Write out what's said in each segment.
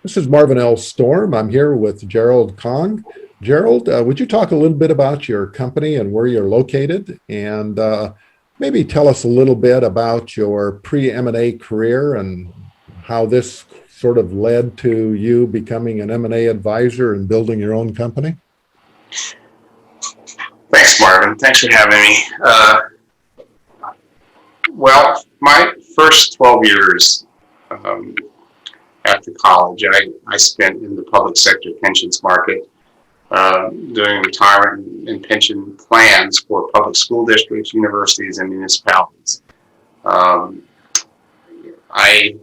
This is Marvin L. Storm. I'm here with Gerald Kong. Gerald, would you talk a little bit about your company and where you're located, and maybe tell us a little bit about your pre-M&A career and how this sort of led to you becoming an M&A advisor and building your own company? Thanks, Marvin. Thanks for having me. Well, my first 12 years after college, I spent in the public sector pensions market, doing retirement and pension plans for public school districts, universities, and municipalities. When I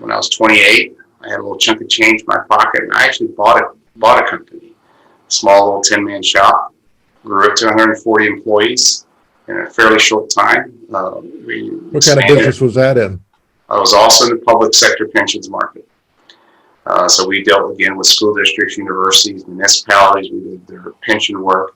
was 28, I had a little chunk of change in my pocket, and I actually bought a company, a small little 10-man shop, grew up to 140 employees in a fairly short time. What kind of business was that in? I was also in the public sector pensions market. So we dealt again with school districts, universities, municipalities. We did their pension work.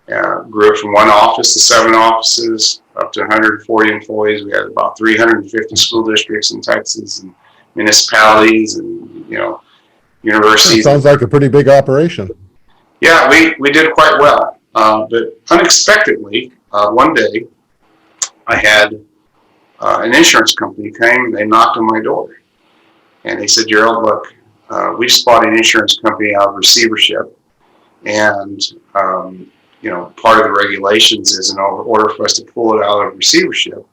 Grew up from one office to 7 offices, up to 140 employees. We had about 350 school districts in Texas and municipalities and, universities. That sounds like a pretty big operation. Yeah, we did quite well. But unexpectedly, one day I had an insurance company came and they knocked on my door. And they said, Gerald, look, we just bought an insurance company out of receivership. And, part of the regulations is in order for us to pull it out of receivership,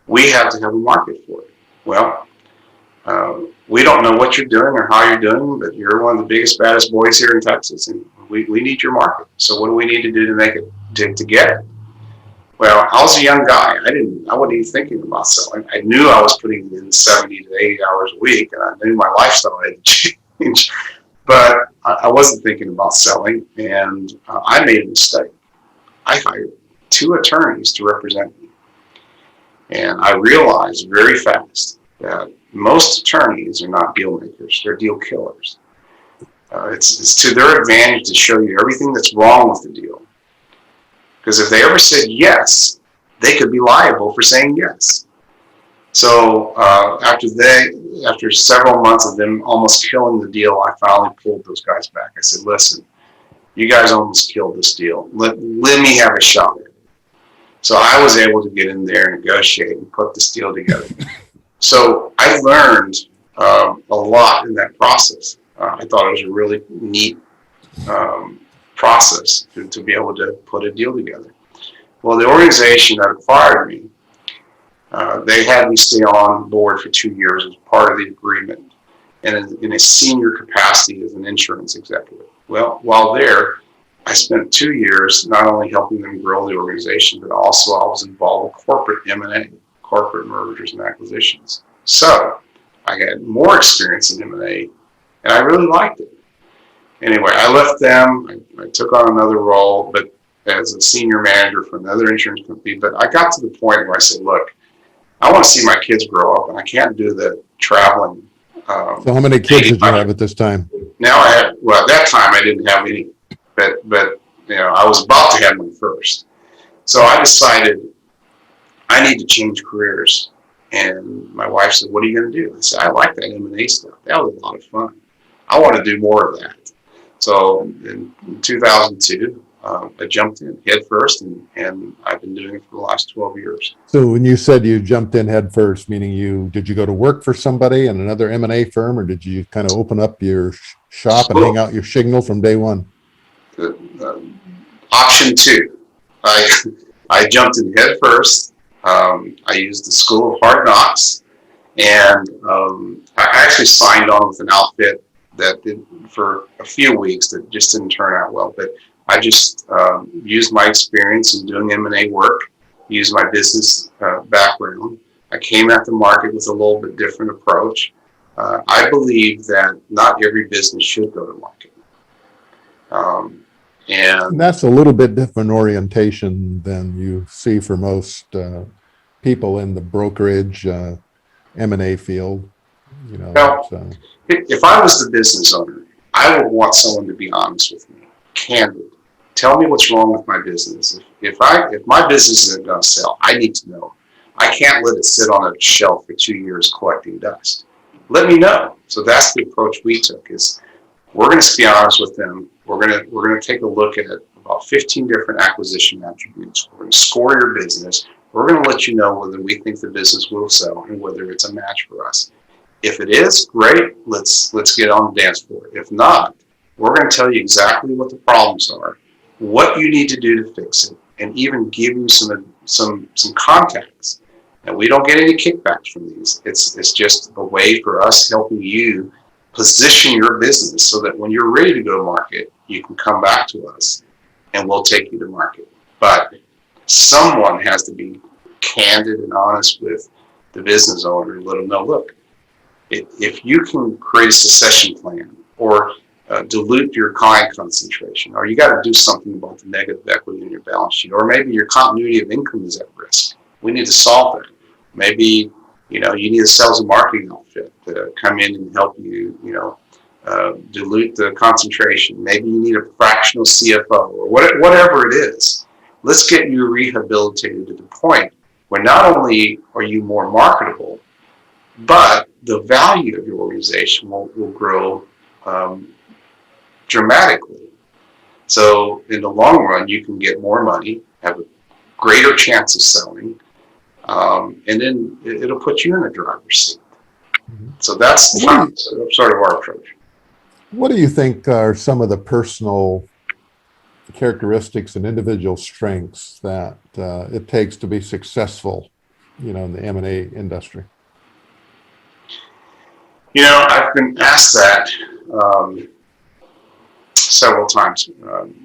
we have to have a market for it. Well, we don't know what you're doing or how you're doing, but you're one of the biggest, baddest boys here in Texas, and we need your market. So what do we need to do to make it, to get it? Well, I was a young guy. I wasn't even thinking about selling. I knew I was putting in 70 to 80 hours a week, and I knew my lifestyle had to change. But I wasn't thinking about selling, and I made a mistake. I hired 2 attorneys to represent me. And I realized very fast that most attorneys are not deal makers, they're deal killers. It's to their advantage to show you everything that's wrong with the deal. Because if they ever said yes, they could be liable for saying yes. So after several months of them almost killing the deal, I finally pulled those guys back. I said, listen, you guys almost killed this deal. Let me have a shot at it. So I was able to get in there and negotiate and put this deal together. So I learned a lot in that process. I thought it was a really neat process to be able to put a deal together. Well, the organization that acquired me, they had me stay on board for 2 years as part of the agreement and in a senior capacity as an insurance executive. Well, while there, I spent 2 years not only helping them grow the organization, but also I was involved with corporate M&A, corporate mergers and acquisitions. So I had more experience in M&A, and I really liked it. Anyway, I left them. I took on another role, but as a senior manager for another insurance company. But I got to the point where I said, look, I want to see my kids grow up, and I can't do the traveling. So how many kids did you have at this time? Now at that time I didn't have any, but I was about to have my first. So I decided I need to change careers. And my wife said, what are you going to do? I said, I like that M&A stuff. That was a lot of fun. I want to do more of that. So in 2002, I jumped in head first, and I've been doing it for the last 12 years. So when you said you jumped in head first, meaning did you go to work for somebody in another M&A firm, or did you kind of open up your shop and hang out your shingle from day one? Option 2. I jumped in head first. I used the School of Hard Knocks, and I actually signed on with an outfit that did for a few weeks that just didn't turn out well. But I just used my experience in doing M&A work, used my business background. I came at the market with a little bit different approach. I believe that not every business should go to market. And that's a little bit different orientation than you see for most people in the brokerage M&A field. If I was the business owner, I would want someone to be honest with me, candid. Tell me what's wrong with my business. If my business isn't going to sell, I need to know. I can't let it sit on a shelf for 2 years collecting dust. let me know. So that's the approach we took, is we're going to be honest with them. We're going to take a look at about 15 different acquisition attributes. We're going to score your business. We're going to let you know whether we think the business will sell and whether it's a match for us. If it is, great. Let's get on the dance floor. If not, we're going to tell you exactly what the problems are, what you need to do to fix it, and even give you some contacts. And we don't get any kickbacks from these. It's just a way for us helping you position your business so that when you're ready to go to market, you can come back to us and we'll take you to market. But someone has to be candid and honest with the business owner and let them know, look, if you can create a succession plan or dilute your client concentration, or you got to do something about the negative equity in your balance sheet, or maybe your continuity of income is at risk. We need to solve that. Maybe, you need a sales and marketing outfit to come in and help you, dilute the concentration. Maybe you need a fractional CFO or whatever it is. Let's get you rehabilitated to the point where not only are you more marketable, but the value of your organization will grow dramatically. So in the long run, you can get more money, have a greater chance of selling, and then it'll put you in the driver's seat. So that's sort of our approach. What do you think are some of the personal characteristics and individual strengths that it takes to be successful, in the M&A industry? I've been asked that several times.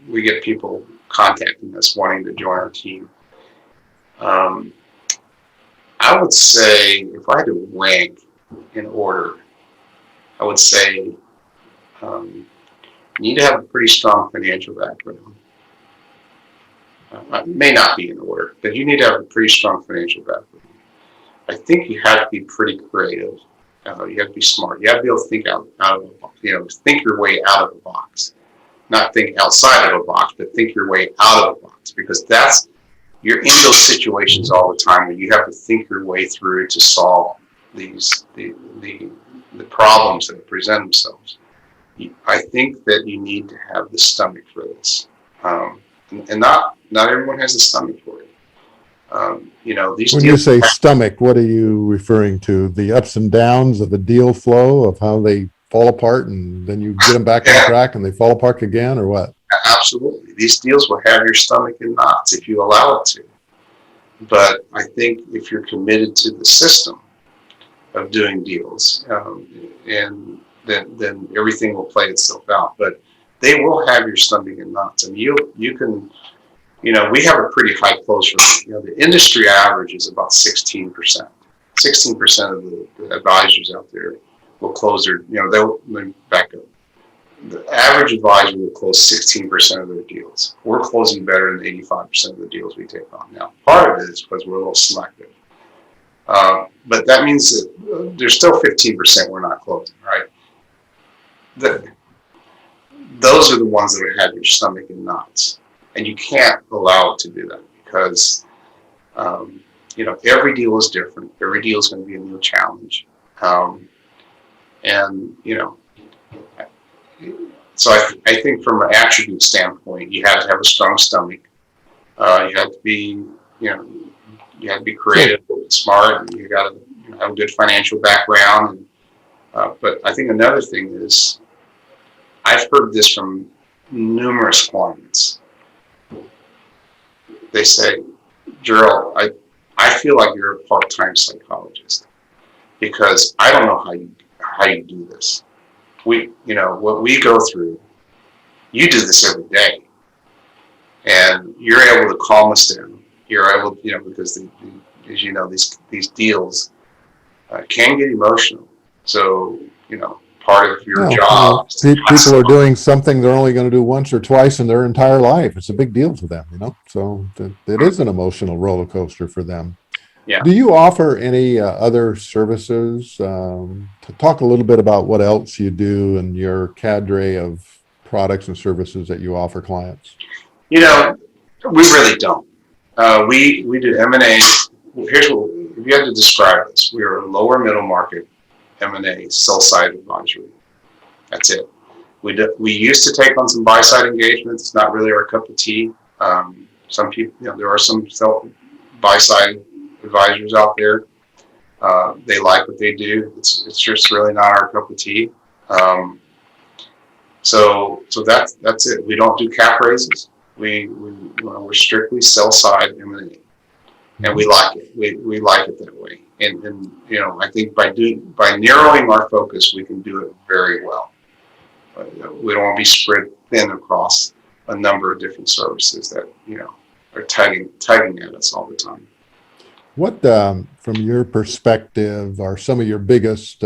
We get people contacting us wanting to join our team. I would say, if I had to rank in order, I would say you need to have a pretty strong financial background. It may not be in order, but you need to have a pretty strong financial background. I think you have to be pretty creative. You have to be smart. You have to be able to think out of the box, think your way out of the box. Not think outside of a box, but think your way out of the box, because you're in those situations all the time where you have to think your way through to solve the problems that present themselves. I think that you need to have the stomach for this, and not everyone has the stomach for it. These when you say stomach, what are you referring to? The ups and downs of the deal flow, of how they fall apart and then you get them back on track and they fall apart again, or what? Absolutely. These deals will have your stomach in knots if you allow it to. But I think if you're committed to the system of doing deals, and then everything will play itself out. But they will have your stomach in knots. And you can, we have a pretty high close rate. The industry average is about 16%. 16% of the advisors out there will close their, they'll back up. The average advisor will close 16% of their deals. We're closing better than 85% of the deals we take on. Now, part of it is because we're a little selective. But that means that there's still 15% we're not closing, right? Those are the ones that have your stomach in knots. And you can't allow it to do that because, every deal is different. Every deal is going to be a new challenge. So I think from an attribute standpoint, you have to have a strong stomach. You have to be, you have to be creative, smart, and you got to have a good financial background. But I think another thing is, I've heard this from numerous clients. They say, Gerald, I feel like you're a part-time psychologist because I don't know how you do this. What we go through, you do this every day, and you're able to calm us down. You're able, because as you know, these deals can get emotional. So, part of your job. People are doing something they're only going to do once or twice in their entire life. It's a big deal for them, So it is an emotional roller coaster for them. Yeah. Do you offer any other services? Talk a little bit about what else you do and your cadre of products and services that you offer clients. We really don't. We do M&A. Here's what, if you had to describe this, we are a lower middle market M&A, sell-side advisory. That's it. We used to take on some buy-side engagements. It's not really our cup of tea. Some people, there are some buy-side advisors out there. They like what they do. It's just really not our cup of tea. So that's it. We don't do cap raises. We're strictly sell-side M&A, and we like it. We like it that way. And I think by narrowing our focus, we can do it very well. We don't want to be spread thin across a number of different services that are tugging at us all the time. What, from your perspective, are some of your biggest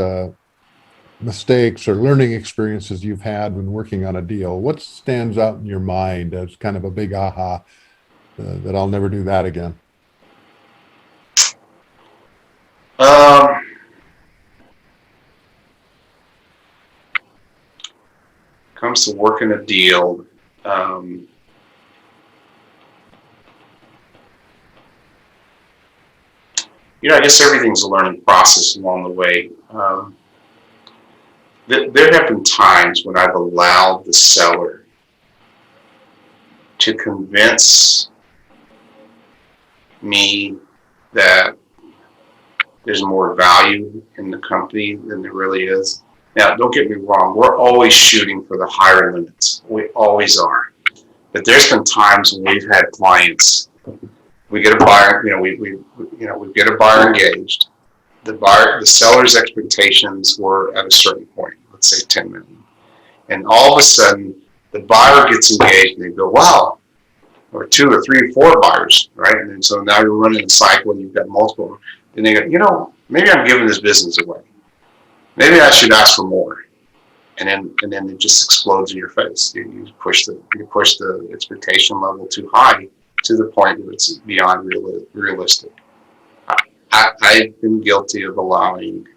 mistakes or learning experiences you've had when working on a deal? What stands out in your mind as kind of a big aha that I'll never do that again? Comes to working a deal, I guess everything's a learning process along the way. There have been times when I've allowed the seller to convince me that there's more value in the company than there really is. Now, don't get me wrong, we're always shooting for the higher limits. We always are. But there's been times when we've had clients, we get a buyer, we get a buyer engaged. The seller's expectations were at a certain point, let's say 10 million. And all of a sudden, the buyer gets engaged and they go, wow, or 2 or 3 or 4 buyers, right? And then, so now you're running a cycle and you've got multiple. And they go, maybe I'm giving this business away. Maybe I should ask for more. And then it just explodes in your face. You push the expectation level too high to the point where it's beyond realistic. I've been guilty of allowing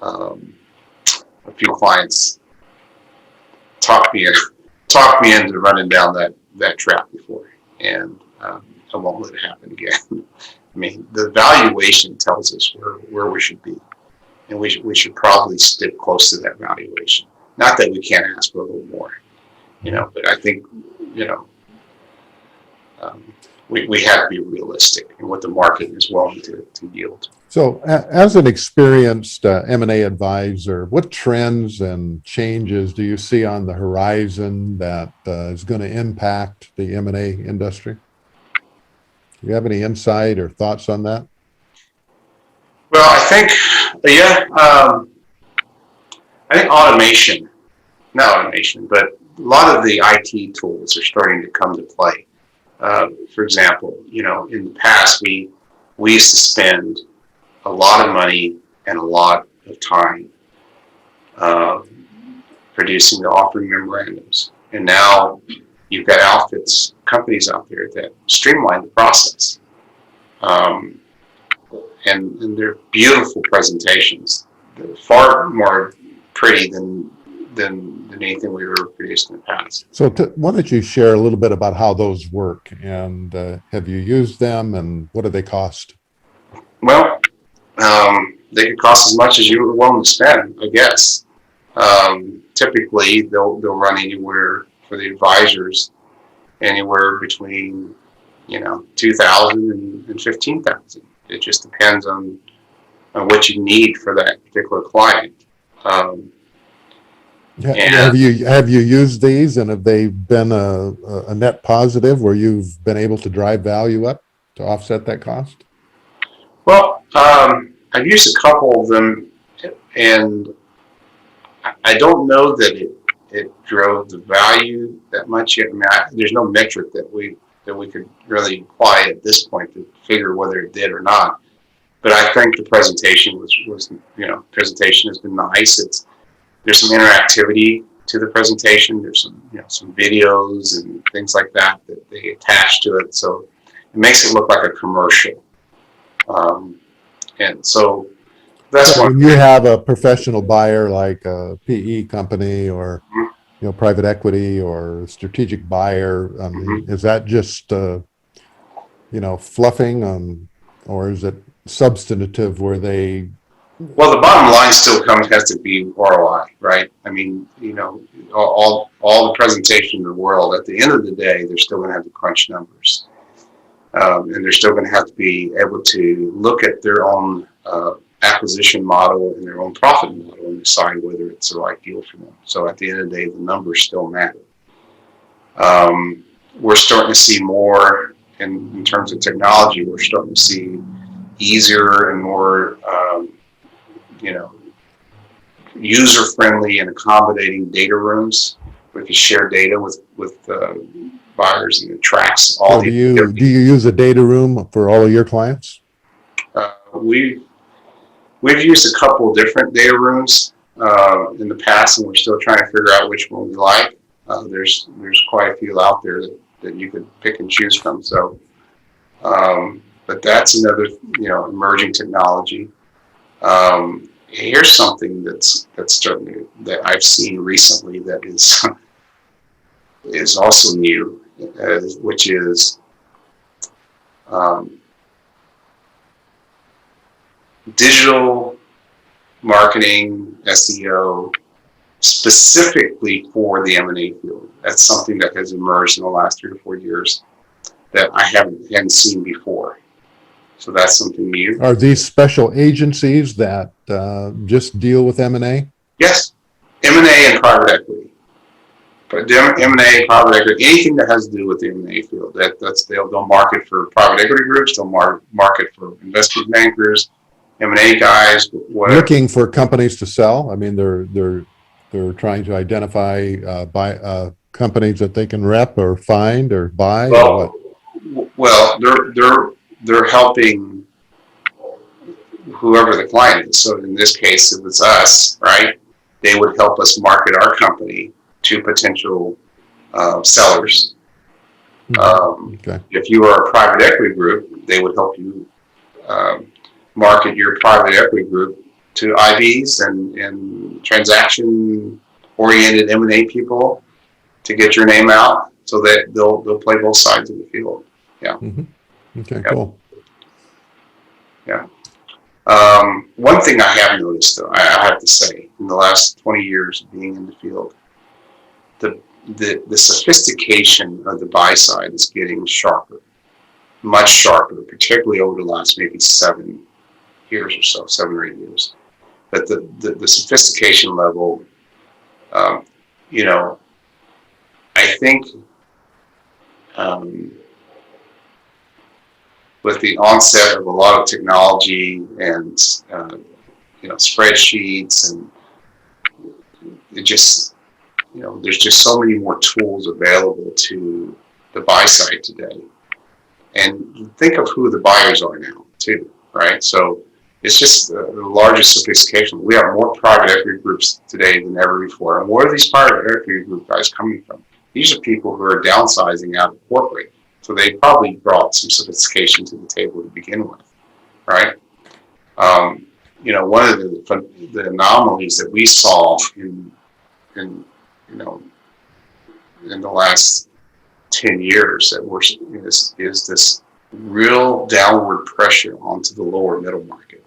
a few clients talk me into running down that trap before, and I won't let it happen again. I mean, the valuation tells us where we should be, and we should probably stick close to that valuation. Not that we can't ask for a little more, but I think we have to be realistic in what the market is willing to yield. So as an experienced M&A advisor, what trends and changes do you see on the horizon that is going to impact the M&A industry? Do you have any insight or thoughts on that? Well, I think not automation, but a lot of the IT tools are starting to come to play. For example, in the past, we used to spend a lot of money and a lot of time producing the offering memorandums. And now you've got companies out there that streamline the process. And they're beautiful presentations. They're far more pretty than anything we've ever produced in the past. So why don't you share a little bit about how those work, and have you used them, and what do they cost? Well, they could cost as much as you were willing to spend, I guess. Typically, they'll run anywhere for the advisors, anywhere between $2,000 and $15,000. It just depends on what you need for that particular client. Have you used these, and have they been a net positive where you've been able to drive value up to offset that cost? Well, I've used a couple of them, and I don't know that it drove the value that much yet. I mean, there's no metric that we could really apply at this point to figure whether it did or not. But I think the presentation presentation has been nice. There's some interactivity to the presentation. There's some videos and things like that they attach to it, so it makes it look like a commercial. And so that's when you have a professional buyer like a PE company or private equity or a strategic buyer, is that just fluffing, or is it substantive where they Well, the bottom line still has to be ROI, right? I mean, all the presentation in the world, at the end of the day, they're still going to have to crunch numbers. And they're still going to have to be able to look at their own acquisition model and their own profit model and decide whether it's the right deal for them. So at the end of the day, the numbers still matter. We're starting to see more in terms of technology. We're starting to see easier and more, user-friendly and accommodating data rooms. We can share data with buyers, and it tracks all So do you use a data room for all of your clients? We've used a couple of different data rooms in the past, and we're still trying to figure out which one we like. There's quite a few out there that you could pick and choose from. So, but that's another emerging technology. Here's something that I've seen recently that is also new, which is digital marketing, SEO, specifically for the M&A field. That's something that has emerged in the last 3 to 4 years that I hadn't seen before. So that's something new. Are these special agencies that just deal with M&A? Yes, M&A and private equity. But M&A, private equity, anything that has to do with the M&A field, they'll market for private equity groups, they'll market for investment bankers, M&A guys, whatever. Looking for companies to sell. I mean, they're trying to identify companies that they can rep or find or buy. Well, they're helping whoever the client is. So in this case, if it's us, right? They would help us market our company to potential sellers. Okay. If you are a private equity group, they would help you market your private equity group to IBs and transaction-oriented M&A people to get your name out, so that they'll play both sides of the field. Yeah. Mm-hmm. Okay. Yep. Cool. Yeah. One thing I have noticed, though, I have to say, in the last 20 years of being in the field, the sophistication of the buy side is getting sharper, much sharper, particularly over the last maybe 7 years or so, 7 or 8 years. But the sophistication level, I think with the onset of a lot of technology and spreadsheets, and it just there's just so many more tools available to the buy side today. And think of who the buyers are now too, right? So it's just the largest sophistication. We have more private equity groups today than ever before. And where are these private equity group guys coming from? These are people who are downsizing out of corporate. So they probably brought some sophistication to the table to begin with, right? One of the anomalies that we saw in the last 10 years is this real downward pressure onto the lower middle market.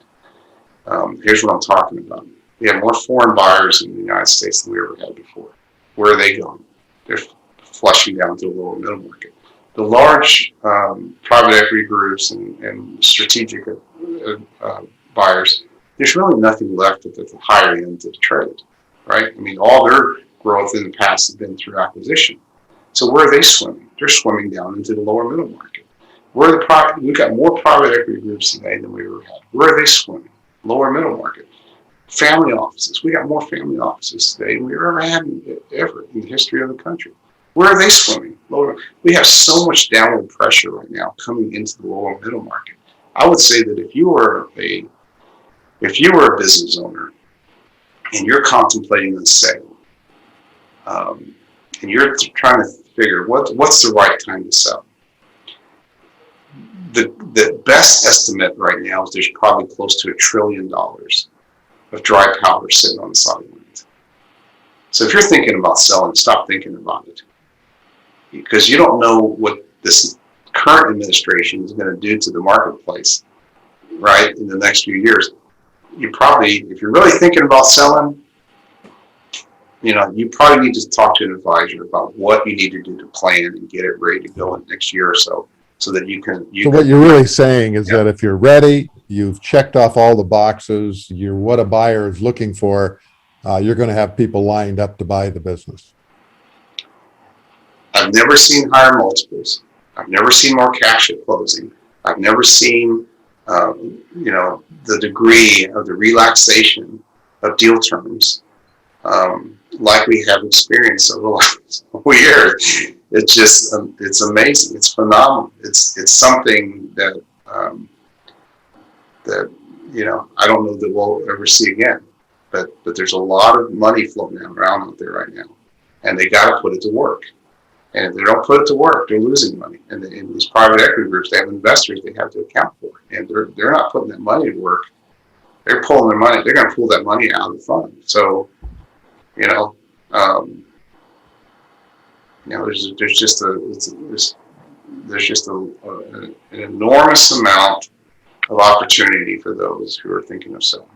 Here's what I'm talking about. We have more foreign buyers in the United States than we ever had before. Where are they going? They're flushing down to the lower middle market. The large private equity groups and strategic buyers, there's really nothing left at the higher end of the trade, right? I mean, all their growth in the past has been through acquisition. So where are they swimming? They're swimming down into the lower middle market. We've got more private equity groups today than we ever had. Where are they swimming? Lower middle market. Family offices. We got more family offices today than we ever had ever in the history of the country. Where are they swimming? Lower. We have so much downward pressure right now coming into the lower middle market. I would say that if you were a business owner and you're contemplating a sale, and you're trying to figure what's the right time to sell, the best estimate right now is there's probably close to $1 trillion of dry powder sitting on the sidelines. So if you're thinking about selling, stop thinking about it, because you don't know what this current administration is going to do to the marketplace, right, in the next few years. you probably, if you're really thinking about selling, you probably need to talk to an advisor about what you need to do to plan and get it ready to go in next year or so that you can. So what you're really saying is that if you're ready, you've checked off all the boxes, you're what a buyer is looking for, you're going to have people lined up to buy the business. I've never seen higher multiples. I've never seen more cash at closing. I've never seen, the degree of the relaxation of deal terms like we have experienced over the last years. It's just, it's amazing. It's phenomenal. It's something that I don't know that we'll ever see again. But there's a lot of money floating around out there right now, and they got to put it to work. And if they don't put it to work, they're losing money. And in these private equity groups, they have investors they have to account for, and they're not putting that money to work. They're pulling their money. They're going to pull that money out of the fund. So, there's just an enormous amount of opportunity for those who are thinking of selling.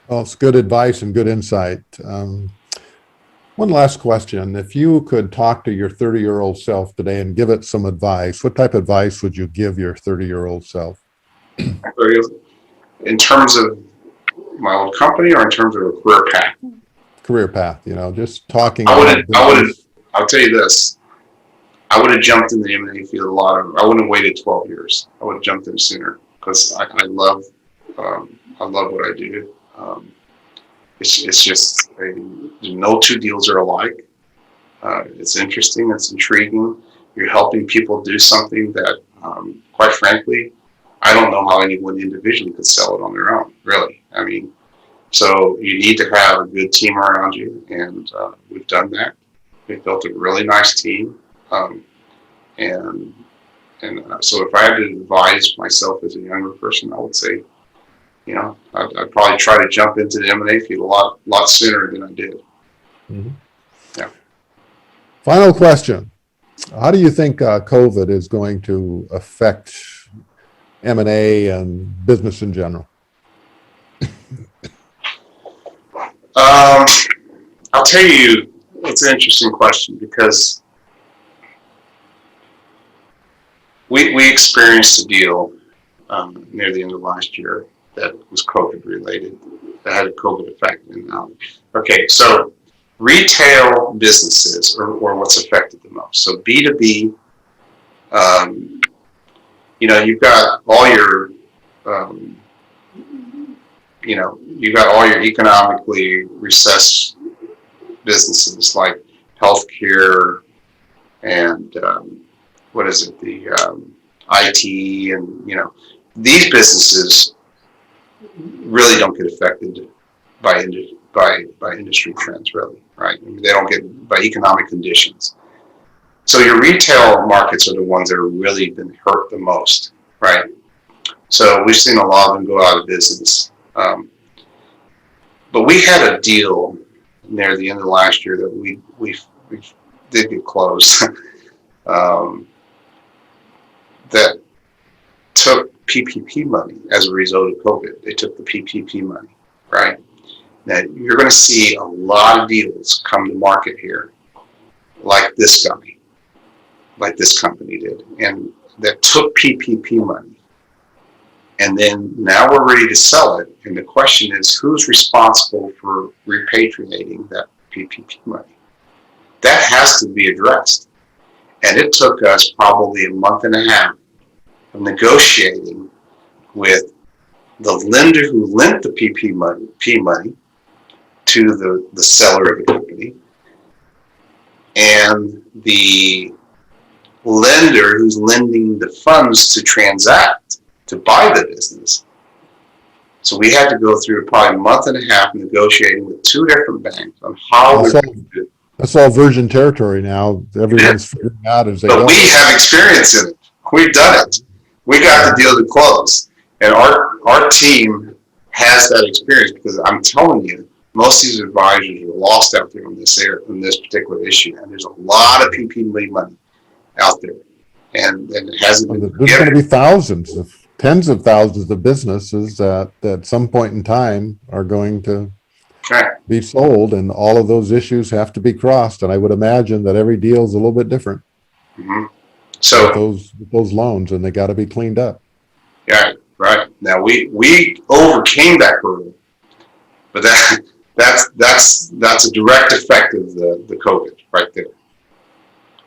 Well, it's good advice and good insight. One last question. If you could talk to your 30-year-old self today and give it some advice, what type of advice would you give your 30-year-old self? In terms of my old company or in terms of a career path? Career path, just talking. I'll tell you this. I would have jumped in the M&A field I wouldn't have waited 12 years. I would have jumped in sooner because I love what I do. It's just no two deals are alike. It's interesting. It's intriguing. You're helping people do something that, quite frankly, I don't know how anyone individually could sell it on their own, really. I mean, so you need to have a good team around you, and we've done that. We've built a really nice team. So if I had to advise myself as a younger person, I would say, I'd probably try to jump into the M&A field a lot sooner than I did. Mm-hmm. Yeah. Final question. How do you think COVID is going to affect M&A and business in general? I'll tell you, it's an interesting question because we experienced a deal near the end of last year that was COVID related, that had a COVID effect. Okay, so retail businesses are what's affected the most. So B2B, you've got all your, economically recessed businesses like healthcare and the IT, and these businesses really don't get affected by industry trends, really, right? I mean, they don't get by economic conditions. So your retail markets are the ones that have really been hurt the most, right? So we've seen a lot of them go out of business. But we had a deal near the end of last year that we did get closed that took PPP money as a result of COVID. They took the PPP money, right? Now you're going to see a lot of deals come to market here, like this company did, and that took PPP money. And then now we're ready to sell it. And the question is, who's responsible for repatriating that PPP money? That has to be addressed. And it took us probably a month and a half of negotiating with the lender who lent the PPP money to the seller of the company, and the lender who's lending the funds to transact, to buy the business. So we had to go through probably a month and a half negotiating with two different banks on how we're going to do it. That's all virgin territory now. Everyone's figuring out as they go. But we have experience in it. We've done it. We got the deal to close. And our team has that experience, because I'm telling you, most of these advisors are lost out there on this particular issue. And there's a lot of PPP money out there. And it hasn't been. There's going to be thousands of tens of thousands of businesses that at some point in time are going to Right. be sold, and all of those issues have to be crossed. And I would imagine that every deal is a little bit different Mhm. with So, those loans, and they got to be cleaned up. yeah, right. Now we overcame that hurdle, but that's a direct effect of the COVID right there.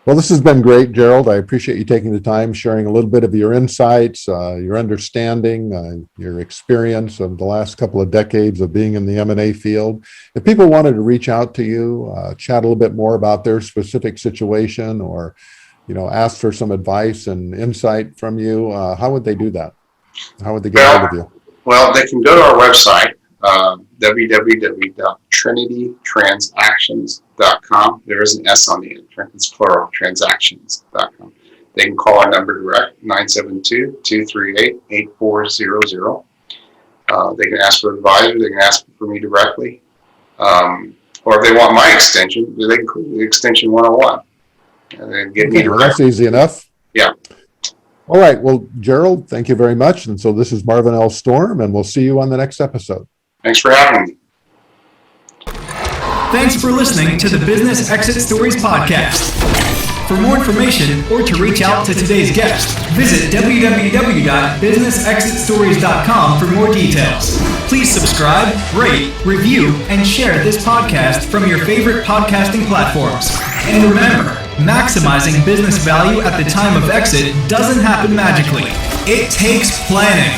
Well, this has been great, Gerald. I appreciate you taking the time, sharing a little bit of your insights, your understanding, your experience of the last couple of decades of being in the M&A field. If people wanted to reach out to you, chat a little bit more about their specific situation, or ask for some advice and insight from you, how would they do that? How would they get hold of you? Well, they can go to our website, www.trinitytransactions.com. There is an S on the end. It's plural, transactions.com. They can call our number direct, 972-238-8400. They can ask for an advisor. They can ask for me directly. Or if they want my extension, they can call the extension 101. And then get me Okay, well, direct. that's easy enough. Yeah. All right. Well, Gerald, thank you very much. And so this is Marvin L. Storm, and we'll see you on the next episode. Thanks for having me. Thanks for listening to the Business Exit Stories podcast. For more information or to reach out to today's guest, visit www.businessexitstories.com for more details. Please subscribe, rate, review, and share this podcast from your favorite podcasting platforms. And remember, maximizing business value at the time of exit doesn't happen magically. It takes planning.